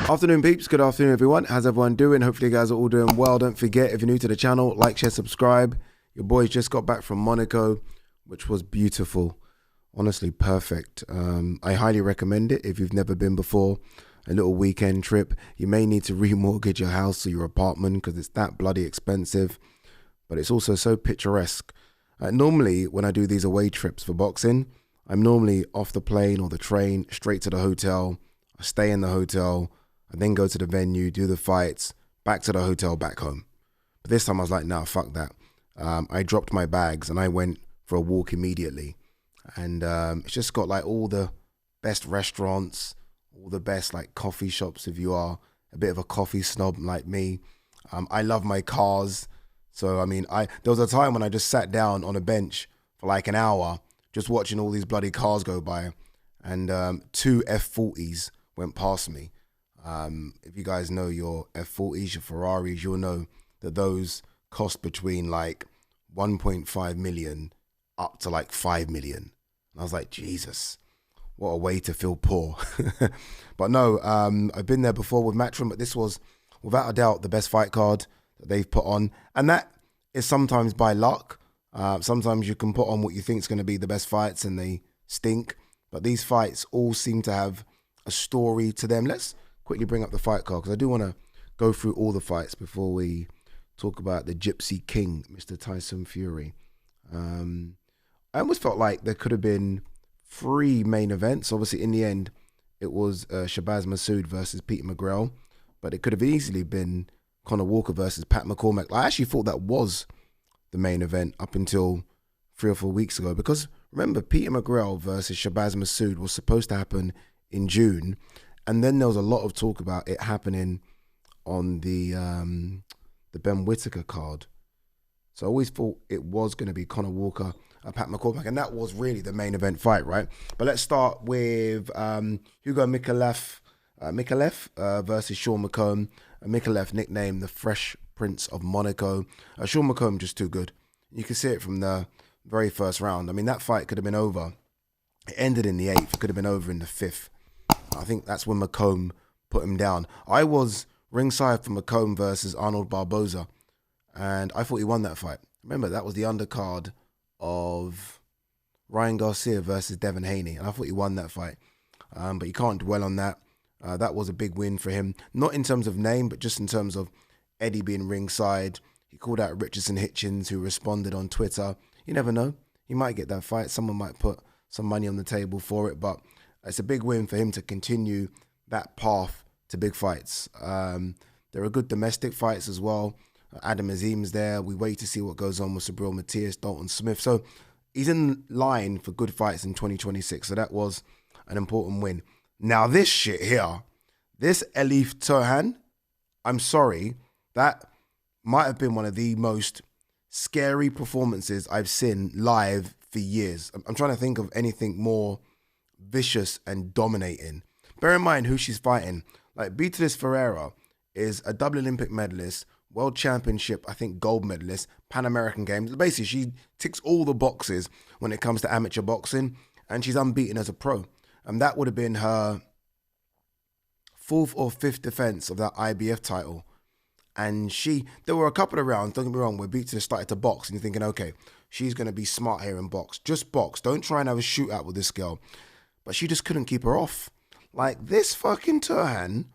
Afternoon peeps, good afternoon everyone. How's everyone doing? Hopefully you guys are all doing well. Don't forget, if you're new to the channel, like, share, subscribe. Your boys just got back from Monaco, which was beautiful. Honestly, perfect. I highly recommend it if you've never been before. A little weekend trip. You may need to remortgage your house or your apartment because it's that bloody expensive. But it's also so picturesque. Normally, when I do these away trips for boxing, I'm normally off the plane or the train, straight to the hotel. I stay in the hotel. I then go to the venue, do the fights, back to the hotel, back home. But this time I was like, nah, fuck that. I dropped my bags and I went for a walk immediately. And it's just got like all the best restaurants, all the best like coffee shops if you are a bit of a coffee snob like me. I love my cars. So, I mean, there was a time when I just sat down on a bench for like an hour just watching all these bloody cars go by. And two F40s went past me. If you guys know your F40s, your Ferraris, you'll know that those cost between like 1.5 million up to like 5 million. And I was like, Jesus, what a way to feel poor. But no, I've been there before with Matchroom, but this was without a doubt the best fight card that they've put on. And that is sometimes by luck. Sometimes you can put on what you think is going to be the best fights and they stink. But these fights all seem to have a story to them. Let's quickly bring up the fight card because I do want to go through all the fights before we talk about the Gypsy King, Mr. Tyson Fury. I almost felt like there could have been 3 main events. Obviously, in the end, it was Shabazz Massud versus Peter McGreel, but it could have easily been Conor Walker versus Pat McCormack. I actually thought that was the main event up until 3 or 4 weeks ago because remember, Peter McGreel versus Shabazz Massud was supposed to happen in June, and then there was a lot of talk about it happening on the Ben Whittaker card. So I always thought it was going to be Conor Walker, Pat McCormack, and that was really the main event fight, right? But let's start with Hugo Mcome versus Shawn Mcome. Mcome, nicknamed the Fresh Prince of Monaco. Shawn Mcome just too good. You can see it from the very first round. I mean, that fight could have been over. It ended in the 8th. It could have been over in the 5th. I think that's when Mcome put him down. I was ringside for Mcome versus Arnold Barboza, and I thought he won that fight. Remember, that was the undercard of Ryan Garcia versus Devin Haney, and I thought he won that fight. But you can't dwell on that. That was a big win for him, not in terms of name, but just in terms of Eddie being ringside. He called out Richardson Hitchens, who responded on Twitter. You never know. He might get that fight. Someone might put some money on the table for it, but it's a big win for him to continue that path to big fights. There are good domestic fights as well. Adam Azim's there. We wait to see what goes on with Sabril Matthias, Dalton Smith. So he's in line for good fights in 2026. So that was an important win. Now this shit here, this Alif Tohan, I'm sorry, that might have been one of the most scary performances I've seen live for years. I'm trying to think of anything more vicious and dominating. Bear in mind who she's fighting. Like, Beatriz Ferreira is a double Olympic medalist, world championship, I think gold medalist, Pan American Games. Basically, she ticks all the boxes when it comes to amateur boxing, and she's unbeaten as a pro. And that would have been her 4th or 5th defense of that IBF title. And there were a couple of rounds, don't get me wrong, where Beatriz started to box, and you're thinking, okay, she's going to be smart here and box. Just box. Don't try and have a shootout with this girl. But she just couldn't keep her off. Like, this fucking Tohan,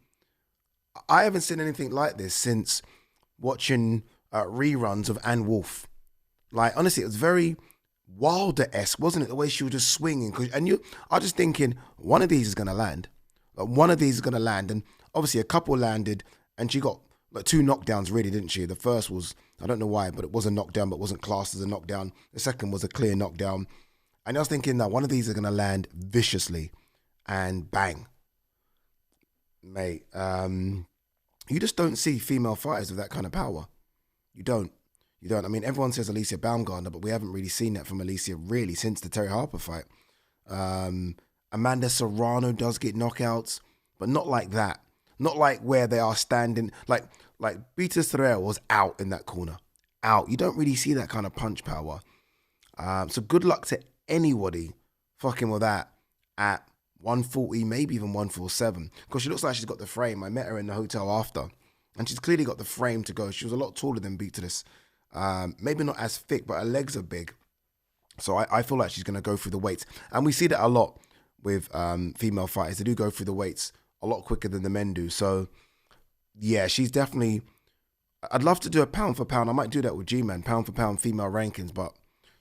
I haven't seen anything like this since watching reruns of Ann Wolfe. Like, honestly, it was very Wilder-esque, wasn't it? The way she was just swinging. And I was just thinking, one of these is going to land. One of these is going to land. And obviously, a couple landed, and she got like 2 knockdowns, really, didn't she? The first was, I don't know why, but it was a knockdown, but wasn't classed as a knockdown. The second was a clear knockdown. And I was thinking that one of these are going to land viciously, and bang. Mate, you just don't see female fighters with that kind of power. You don't. I mean, everyone says Alicia Baumgartner, but we haven't really seen that from Alicia really since the Terry Harper fight. Amanda Serrano does get knockouts, but not like that. Not like where they are standing. Like Beatriz Ferreira was out in that corner. Out. You don't really see that kind of punch power. So good luck to anybody fucking with that at 140, maybe even 147, because she looks like she's got the frame. I met her in the hotel after, and she's clearly got the frame to go. She was a lot taller than Beatrice. Maybe not as thick, but her legs are big. So I feel like she's going to go through the weights. And we see that a lot with female fighters. They do go through the weights a lot quicker than the men do. So, yeah, she's definitely... I'd love to do a pound for pound. I might do that with Gman, pound for pound female rankings, but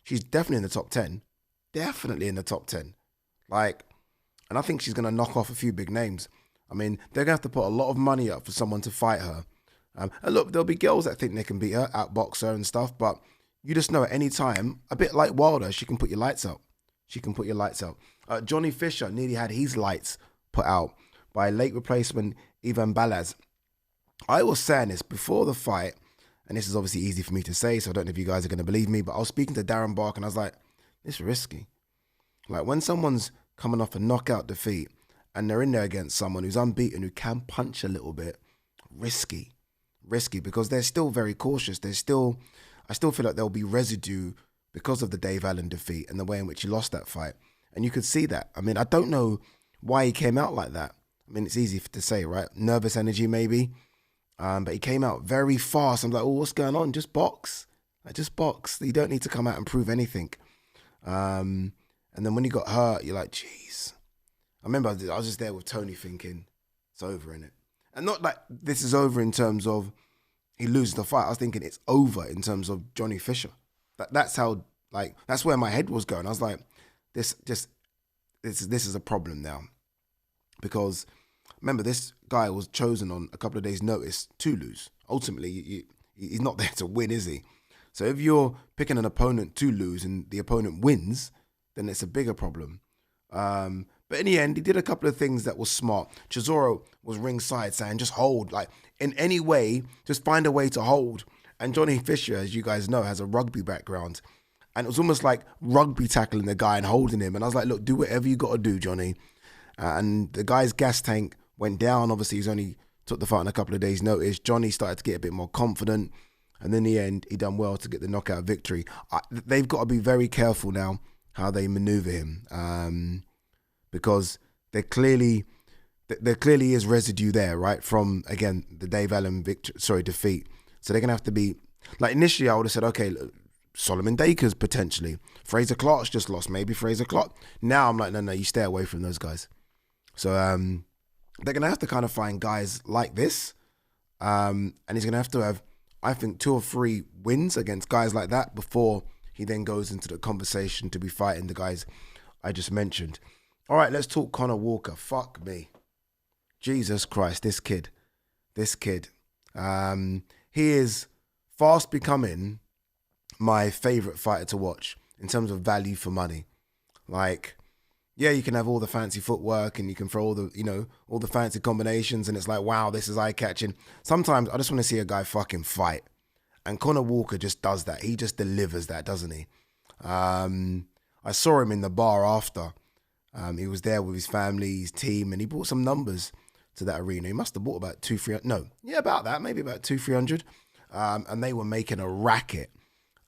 she's definitely in the top 10. Definitely in the top 10. Like, and I think she's going to knock off a few big names. I mean, they're going to have to put a lot of money up for someone to fight her. And look, there'll be girls that think they can beat her, outbox her and stuff, but you just know at any time, a bit like Wilder, she can put your lights out. She can put your lights out. Johnny Fisher nearly had his lights put out by late replacement Ivan Balaz. I was saying this before the fight, and this is obviously easy for me to say, so I don't know if you guys are going to believe me, but I was speaking to Darren Bark and I was like, this is risky. Like when someone's coming off a knockout defeat and they're in there against someone who's unbeaten, who can punch a little bit, risky because they're still very cautious. I still feel like there'll be residue because of the Dave Allen defeat and the way in which he lost that fight. And you could see that. I mean, I don't know why he came out like that. I mean, it's easy to say, right? Nervous energy maybe. But he came out very fast. I'm like, oh, what's going on? Just box. Like, just box. You don't need to come out and prove anything. And then when he got hurt, you're like, jeez. I remember I was just there with Tony thinking, it's over, innit? And not like this is over in terms of he loses the fight. I was thinking it's over in terms of Johnny Fisher. That's how, like, that's where my head was going. I was like, this is a problem now. Because remember, this guy was chosen on a couple of days' notice to lose. Ultimately, he's not there to win, is he? So if you're picking an opponent to lose and the opponent wins, then it's a bigger problem. But in the end, he did a couple of things that was smart. Chisora was ringside saying, just hold. Like, in any way, just find a way to hold. And Johnny Fisher, as you guys know, has a rugby background. And it was almost like rugby tackling the guy and holding him. And I was like, look, do whatever you got to do, Johnny. And the guy's gas tank went down. Obviously, he's only took the fight on a couple of days' notice. Johnny started to get a bit more confident. And in the end, he done well to get the knockout victory. They've got to be very careful now how they maneuver him. Because there clearly is residue there, right? From, again, the Dave Allen defeat. So they're going to have to be... Like, initially, I would have said, okay, Solomon Dakers, potentially. Fraser Clark's just lost. Maybe Fraser Clark. Now I'm like, no, you stay away from those guys. So they're going to have to kind of find guys like this. And he's going to have, I think, 2 or 3 wins against guys like that before he then goes into the conversation to be fighting the guys I just mentioned. All right, let's talk Conor Walker. Fuck me. Jesus Christ, this kid. He is fast becoming my favourite fighter to watch in terms of value for money. Like, yeah, you can have all the fancy footwork and you can throw all the fancy combinations and it's like, wow, this is eye-catching. Sometimes I just want to see a guy fucking fight. And Conor Walker just does that. He just delivers that, doesn't he? I saw him in the bar after. He was there with his family, his team, and he brought some numbers to that arena. He must have bought about 200-300. No, yeah, about that, maybe about 200-300. And they were making a racket.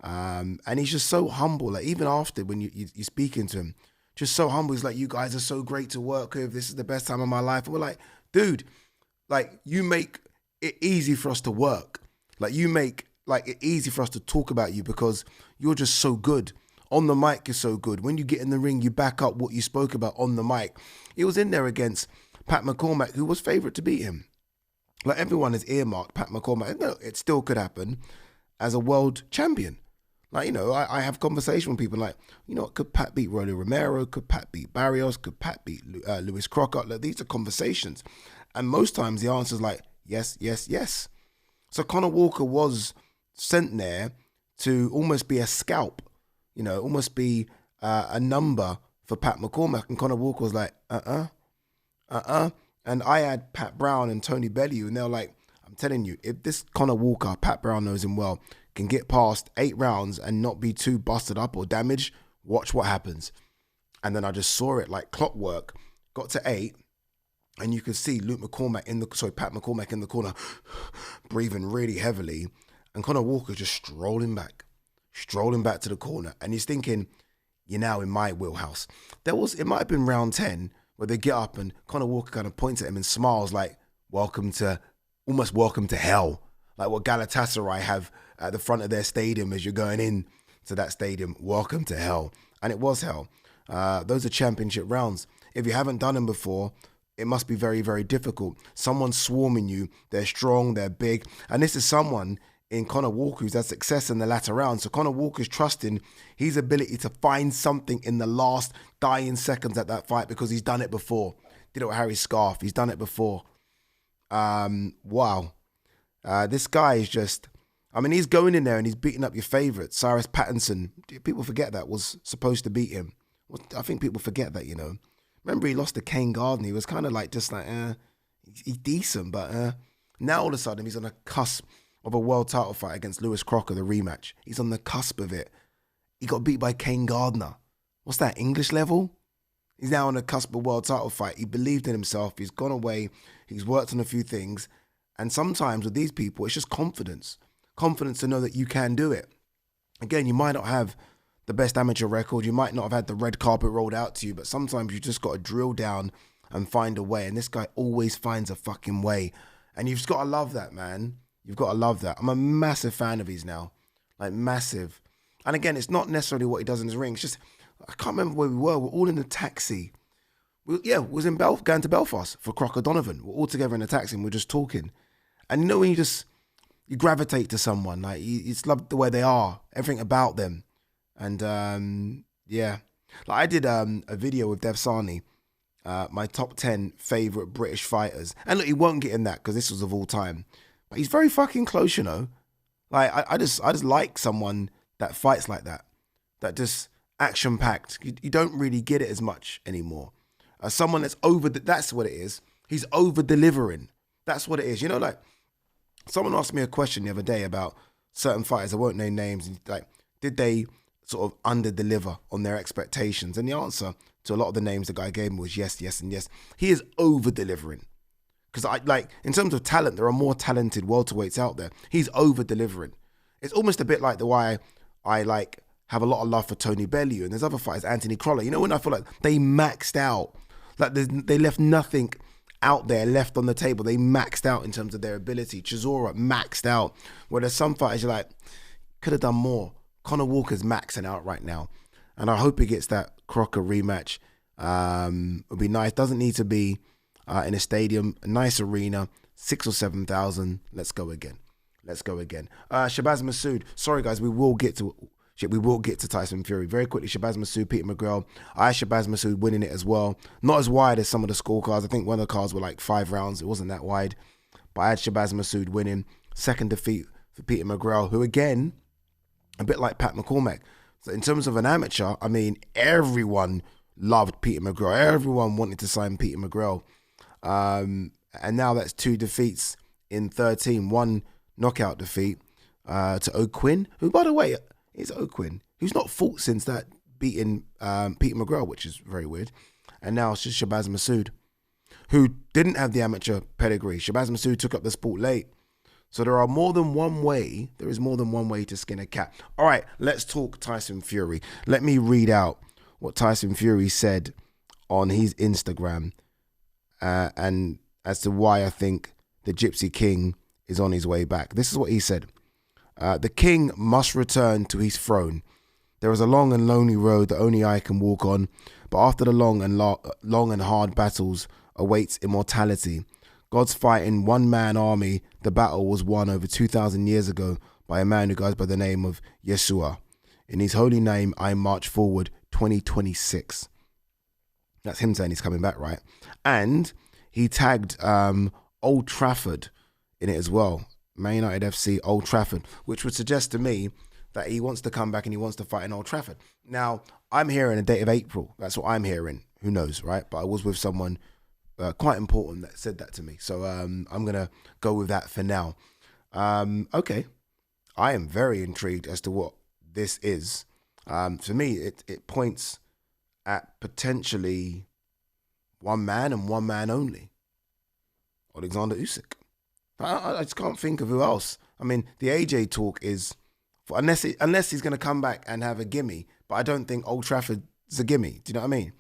And he's just so humble. Like, even after when you're speaking to him, just so humble. He's like, you guys are so great to work with. This is the best time of my life. And we're like, dude, like, you make it easy for us to work. Like, you make like it easy for us to talk about you because you're just so good. On the mic, you're so good. When you get in the ring, you back up what you spoke about on the mic. He was in there against Pat McCormack, who was favourite to beat him. Like, everyone has earmarked Pat McCormack. No, it still could happen as a world champion. Like, I have conversation with people like, could Pat beat Rolly Romero? Could Pat beat Barrios? Could Pat beat Lewis Crocker? Like, these are conversations. And most times the answer is like, yes, yes, yes. So Conor Walker was sent there to almost be a scalp, almost be a number for Pat McCormack. And Conor Walker was like, And I had Pat Brown and Tony Bellew, and they're like, I'm telling you, if this Conor Walker, Pat Brown knows him well, can get past 8 rounds and not be too busted up or damaged, watch what happens. And then I just saw it like clockwork, got to 8, and you could see Pat McCormack in the corner, breathing really heavily, and Conor Walker just strolling back to the corner. And he's thinking, you're now in my wheelhouse. It might have been round 10 where they get up and Conor Walker kind of points at him and smiles like, almost welcome to hell. Like what Galatasaray have at the front of their stadium as you're going in to that stadium, welcome to hell. And it was hell. Those are championship rounds. If you haven't done them before, it must be very, very difficult. Someone's swarming you. They're strong, they're big. And this is someone in Conor Walker who's had success in the latter rounds. So Conor Walker's trusting his ability to find something in the last dying seconds at that fight because he's done it before. Did it with Harry Scarf. He's done it before. Wow. This guy is just, I mean, he's going in there and he's beating up your favourite, Cyrus Pattinson. People forget that was supposed to beat him. I think people forget that, you know. Remember he lost to Kane Gardner. He was kind of like, he's decent, but now all of a sudden he's on the cusp of a world title fight against Lewis Crocker, the rematch. He's on the cusp of it. He got beat by Kane Gardner. What's that, English level? He's now on the cusp of a world title fight. He believed in himself. He's gone away. He's worked on a few things. And sometimes with these people, it's just confidence. Confidence to know that you can do it. Again, you might not have the best amateur record. You might not have had the red carpet rolled out to you, but sometimes you just got to drill down and find a way. And this guy always finds a fucking way. And you've just got to love that, man. You've got to love that. I'm a massive fan of his now. Like, massive. And again, it's not necessarily what he does in his ring. It's just, I can't remember where we were. We're all in the taxi. We was in going to Belfast for Crocker Donovan. We're all together in a taxi and we're just talking. And you know when you gravitate to someone, like you just love the way they are, everything about them. And yeah, like I did a video with Dev Sani, my top 10 favourite British fighters. And look, he won't get in that because this was of all time. But he's very fucking close, you know. Like I just like someone that fights like that just action-packed. You don't really get it as much anymore. Someone that's that's what it is. He's over-delivering. That's what it is. You know, like, someone asked me a question the other day about certain fighters. I won't name names. Like, did they sort of under-deliver on their expectations? And the answer to a lot of the names the guy gave me was yes, yes, and yes. He is over-delivering. Because in terms of talent, there are more talented welterweights out there. He's over-delivering. It's almost a bit like the way I have a lot of love for Tony Bellew, and there's other fighters, Anthony Crolla. You know, when I feel like they maxed out, like they left nothing out there left on the table. They maxed out in terms of their ability. Chisora maxed out. Where there's some fighters you're like, could have done more. Conor Walker's maxing out right now. And I hope he gets that Crocker rematch. It'll be nice. Doesn't need to be in a stadium, a nice arena, 6,000 or 7,000. Let's go again. Shabazz Massud. Sorry guys, we will get to Tyson Fury. Very quickly, Shabazz Massud, Peter McGreel. I had Shabazz Massud winning it as well. Not as wide as some of the scorecards. I think one of the cards were like 5 rounds. It wasn't that wide. But I had Shabazz Massud winning. Second defeat for Peter McGreel, who again, a bit like Pat McCormack. So in terms of an amateur, I mean, everyone loved Peter McGreel. Everyone wanted to sign Peter McGreel. And now that's 2 defeats in 13. 1 knockout defeat to O'Quinn, who, by the way, is O'Quinn, who's not fought since that beating Peter McGreel, which is very weird. And now it's just Shabazz Massud, who didn't have the amateur pedigree. Shabazz Massud took up the sport late. So there is more than one way to skin a cat. All right, let's talk Tyson Fury. Let me read out what Tyson Fury said on his Instagram and as to why I think the Gypsy King is on his way back. This is what he said. The king must return to his throne. There is a long and lonely road that only I can walk on, but after the long and hard battles awaits immortality. God's fighting one-man army. The battle was won over 2,000 years ago by a man who goes by the name of Yeshua. In his holy name, I march forward 2026. That's him saying he's coming back, right? And he tagged Old Trafford in it as well. Man United FC, Old Trafford, which would suggest to me that he wants to come back and he wants to fight in Old Trafford. Now, I'm hearing a date of April. That's what I'm hearing. Who knows, right? But I was with someone quite important that said that to me. So I'm going to go with that for now. Okay. I am very intrigued as to what this is. For me, it points at potentially one man and one man only. Alexander Usyk. I just can't think of who else. I mean, the AJ talk is, unless he's going to come back and have a gimme, but I don't think Old Trafford's a gimme. Do you know what I mean?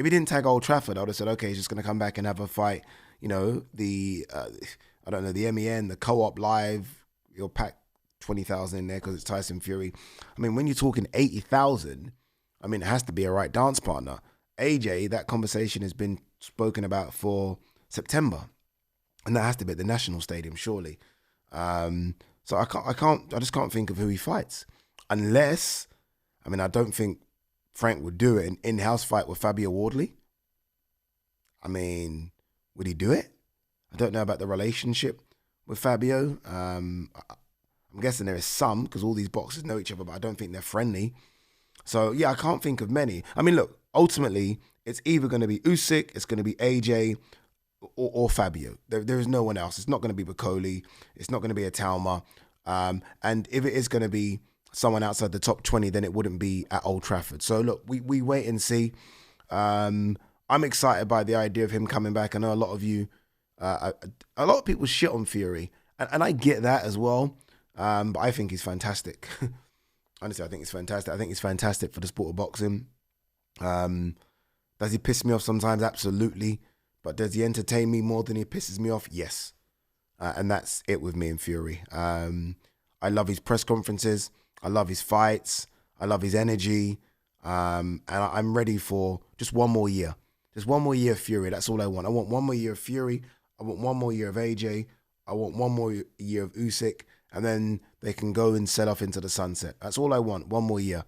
If he didn't tag Old Trafford, I would have said, okay, he's just going to come back and have a fight. You know, I don't know, the MEN, the Co-op Live, you'll pack 20,000 in there because it's Tyson Fury. I mean, when you're talking 80,000, I mean, it has to be a right dance partner. AJ, that conversation has been spoken about for September. And that has to be at the National Stadium, surely. So I just can't think of who he fights. Unless, I mean, I don't think Frank would do it, an in-house fight with Fabio Wardley. I mean, would he do it? I don't know about the relationship with Fabio. I'm guessing there is some, because all these boxers know each other, but I don't think they're friendly. So, yeah, I can't think of many. I mean, look, ultimately, it's either going to be Usyk, it's going to be AJ, or Fabio. There is no one else. It's not going to be Bakoli. It's not going to be a Talma. And if it is going to be someone outside the top 20, then it wouldn't be at Old Trafford. So, look, we wait and see. I'm excited by the idea of him coming back. I know a lot of you, a lot of people shit on Fury. And I get that as well. But I think he's fantastic. Honestly, I think he's fantastic. I think he's fantastic for the sport of boxing. Does he piss me off sometimes? Absolutely. But does he entertain me more than he pisses me off? Yes. And that's it with me and Fury. I love his press conferences. I love his fights. I love his energy. And I'm ready for just one more year. Just one more year of Fury. That's all I want. I want one more year of Fury. I want one more year of AJ. I want one more year of Usyk. And then they can go and set off into the sunset. That's all I want. One more year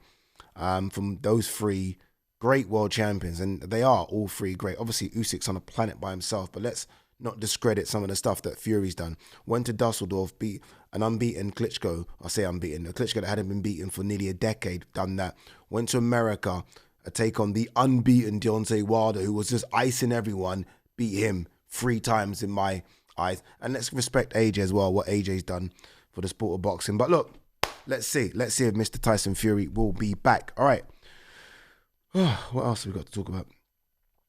from those three great world champions. And they are all three great. Obviously, Usyk's on a planet by himself. But let's not discredit some of the stuff that Fury's done. Went to Dusseldorf, beat an unbeaten Klitschko. I say unbeaten. A Klitschko that hadn't been beaten for nearly a decade. Done that. Went to America. A take on the unbeaten Deontay Wilder, who was just icing everyone. Beat him 3 times in my eyes. And let's respect AJ as well, what AJ's done for the sport of boxing. But look, let's see. Let's see if Mr. Tyson Fury will be back. All right. What else have we got to talk about?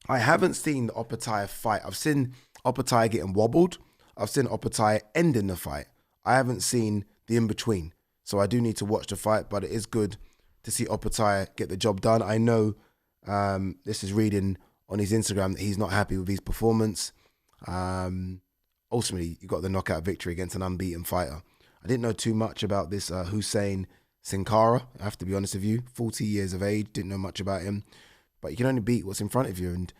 I haven't seen the Opetaia fight. I've seen Opetaia getting wobbled. I've seen Opetaia ending the fight. I haven't seen the in-between. So I do need to watch the fight, but it is good to see Opetaia get the job done. I know this is reading on his Instagram that he's not happy with his performance. Ultimately, he got the knockout victory against an unbeaten fighter. I didn't know too much about this Hussein Sin Cara, I have to be honest with you. 40 years of age, didn't know much about him. But you can only beat what's in front of you. And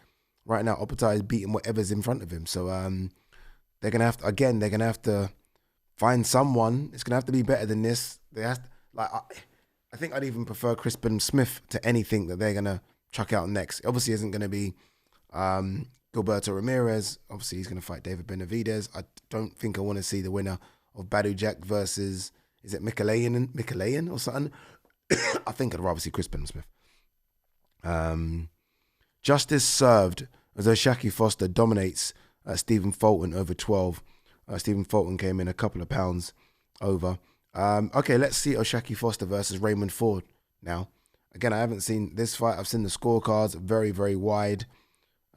right now, Opetaia is beating whatever's in front of him. So they're going to have to find someone. It's going to have to be better than this. I think I'd even prefer Crispin Smith to anything that they're going to chuck out next. It obviously isn't going to be Gilberto Ramirez. Obviously, he's going to fight David Benavidez. I don't think I want to see the winner of Badu Jack versus, is it Michelin or something? I think I'd rather see Crispin Smith. Justice served as Shaki Foster dominates Stephen Fulton over 12. Stephen Fulton came in a couple of pounds over. Okay, let's see Oshaki Foster versus Raymond Ford now. Again, I haven't seen this fight. I've seen the scorecards, very, very wide.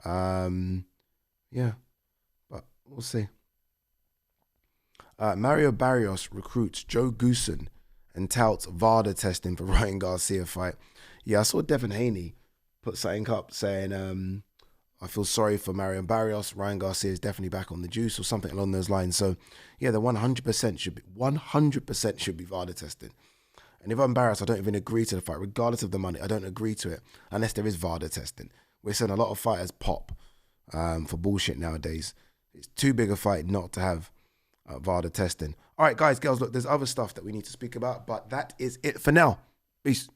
Yeah, but we'll see. Mario Barrios recruits Joe Goosen and touts VADA testing for Ryan Garcia fight. Yeah, I saw Devin Haney put something up saying, I feel sorry for Mario Barrios. Ryan Garcia is definitely back on the juice or something along those lines. So, yeah, the 100% should be VADA tested. And if I'm Barrios, I don't even agree to the fight. Regardless of the money, I don't agree to it unless there is VADA testing. We're seeing a lot of fighters pop for bullshit nowadays. It's too big a fight not to have VADA testing. All right, guys, girls, look, there's other stuff that we need to speak about, but that is it for now. Peace.